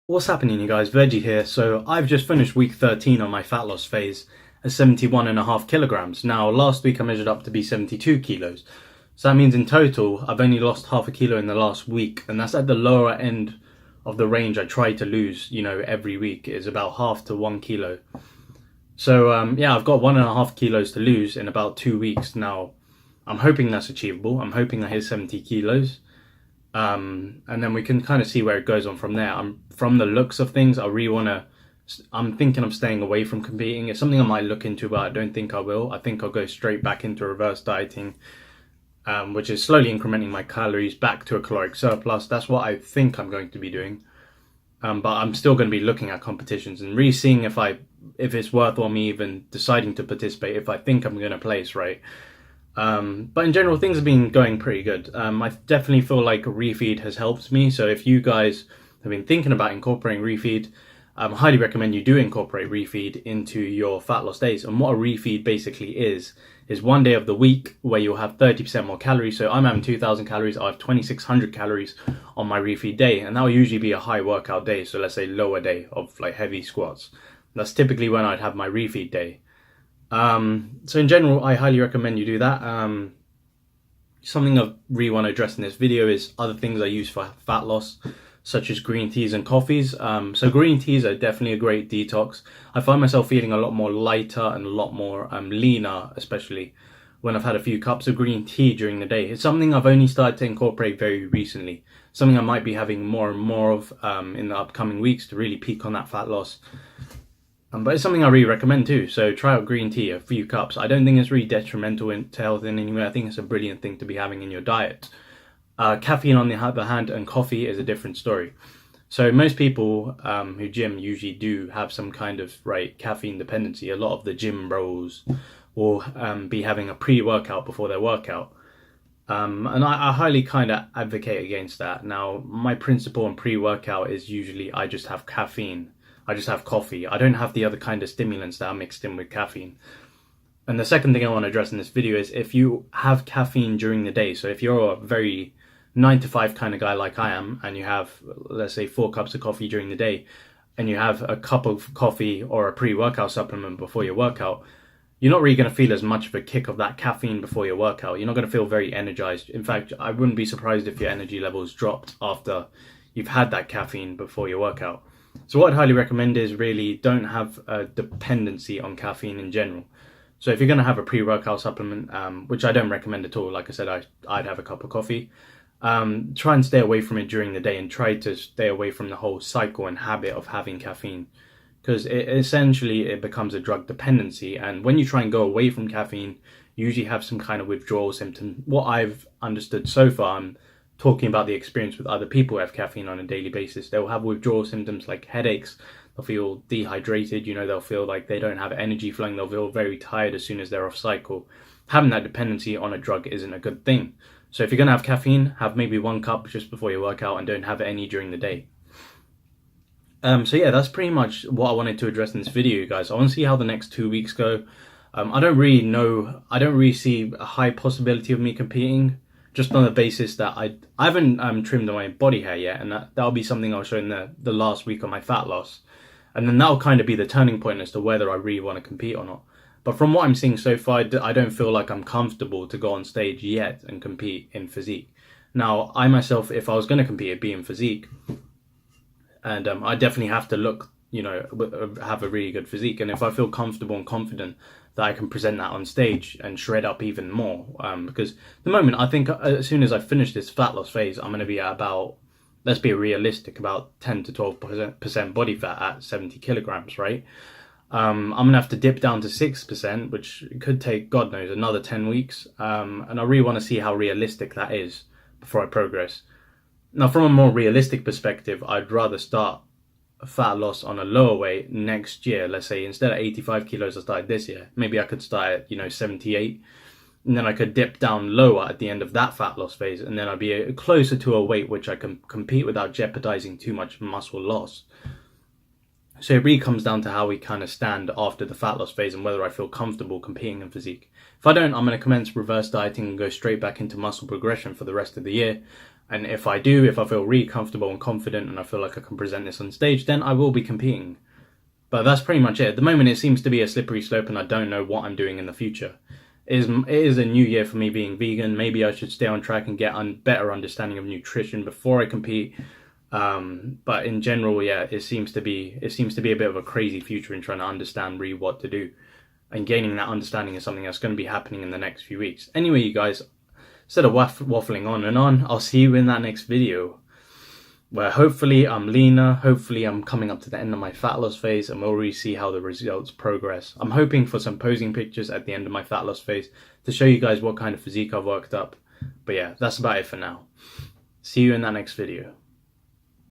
What's happening, you guys? Veggie here. So I've just finished week 13 on my fat loss phase at 71.5 kilograms. Now, last week I measured up to be 72 kilos. So that means in total, I've only lost half a kilo in the last week. And that's at the lower end of the range I try to lose, every week is about half to 1 kilo. So yeah, I've got 1.5 kilos to lose in about 2 weeks. Now, I'm hoping that's achievable. I'm hoping I hit 70 kilos. And then we can kind of see where it goes on from there. From the looks of things, I'm thinking of staying away from competing. It's something I might look into, but I don't think I will. I think I'll go straight back into reverse dieting, which is slowly incrementing my calories back to a caloric surplus. That's what I think I'm going to be doing. But I'm still going to be looking at competitions and really seeing if it's worthwhile me even deciding to participate, if I think I'm going to place, right? But in general, things have been going pretty good. I definitely feel like Refeed has helped me. So if you guys have been thinking about incorporating Refeed, I highly recommend you do incorporate Refeed into your fat loss days. And what a Refeed basically is 1 day of the week where you'll have 30% more calories. So I'm having 2,000 calories. I have 2,600 calories on my Refeed day. And that will usually be a high workout day. So let's say lower day of like heavy squats. That's typically when I'd have my Refeed day. So in general, I highly recommend you do that. Something I really want to address in this video is other things I use for fat loss, such as green teas and coffees. So green teas are definitely a great detox. I find myself feeling a lot more lighter and a lot more leaner, especially when I've had a few cups of green tea during the day. It's something I've only started to incorporate very recently. Something I might be having more and more of in the upcoming weeks to really peak on that fat loss. But it's something I really recommend too. So try out green tea, a few cups. I don't think it's really detrimental to health in any way. I think it's a brilliant thing to be having in your diet. Caffeine, on the other hand, and coffee is a different story. So most people who gym usually do have some kind of caffeine dependency. A lot of the gym bros will be having a pre-workout before their workout. And I highly kind of advocate against that. Now, my principle on pre-workout is usually I just have caffeine. I just have coffee. I don't have the other kind of stimulants that are mixed in with caffeine. And the second thing I want to address in this video is if you have caffeine during the day, so if you're a very 9 to 5 kind of guy like I am, and you have, let's say, 4 cups of coffee during the day, and you have a cup of coffee or a pre-workout supplement before your workout, you're not really going to feel as much of a kick of that caffeine before your workout. You're not going to feel very energized. In fact, I wouldn't be surprised if your energy levels dropped after you've had that caffeine before your workout. So what I'd highly recommend is really don't have a dependency on caffeine in general. So if you're going to have a pre-workout supplement, which I don't recommend at all, like I said, I'd have a cup of coffee. Try and stay away from it during the day and try to stay away from the whole cycle and habit of having caffeine, because it becomes a drug dependency. And when you try and go away from caffeine, you usually have some kind of withdrawal symptom. What I've understood so far, I'm talking about the experience with other people who have caffeine on a daily basis, they'll have withdrawal symptoms like headaches, they'll feel dehydrated, they'll feel like they don't have energy flowing, they'll feel very tired as soon as they're off cycle. Having that dependency on a drug isn't a good thing. So if you're going to have caffeine, have maybe 1 cup just before your workout and don't have any during the day. So yeah, that's pretty much what I wanted to address in this video, guys. I want to see how the next 2 weeks go. I don't really see a high possibility of me competing, just on the basis that I haven't trimmed my body hair yet, and that'll be something I'll show in the last week of my fat loss. And then that'll kind of be the turning point as to whether I really want to compete or not. But from what I'm seeing so far, I don't feel like I'm comfortable to go on stage yet and compete in physique. Now, I myself, if I was going to compete, it'd be in physique. And I definitely have to look, have a really good physique. And if I feel comfortable and confident that I can present that on stage and shred up even more, because at the moment, I think as soon as I finish this fat loss phase, I'm going to be at about, let's be realistic, about 10 to 12% body fat at 70 kilograms, right? I'm going to have to dip down to 6%, which could take, God knows, another 10 weeks. And I really want to see how realistic that is before I progress. Now, from a more realistic perspective, I'd rather start fat loss on a lower weight next year. Let's say instead of 85 kilos I started this year, maybe I could start at 78, and then I could dip down lower at the end of that fat loss phase, and then I'd be closer to a weight which I can compete without jeopardizing too much muscle loss. So it really comes down to how we kind of stand after the fat loss phase and whether I feel comfortable competing in physique. If I don't, I'm going to commence reverse dieting and go straight back into muscle progression for the rest of the year. And if I do, if I feel really comfortable and confident and I feel like I can present this on stage, then I will be competing. But that's pretty much it. At the moment, it seems to be a slippery slope and I don't know what I'm doing in the future. It is a new year for me being vegan. Maybe I should stay on track and get a better understanding of nutrition before I compete. But in general, yeah, it seems to be a bit of a crazy future in trying to understand really what to do. And gaining that understanding is something that's going to be happening in the next few weeks. Anyway, you guys, instead of waffling on and on, I'll see you in that next video, where hopefully I'm leaner, hopefully I'm coming up to the end of my fat loss phase, and we'll really see how the results progress. I'm hoping for some posing pictures at the end of my fat loss phase to show you guys what kind of physique I've worked up. But yeah, that's about it for now. See you in that next video.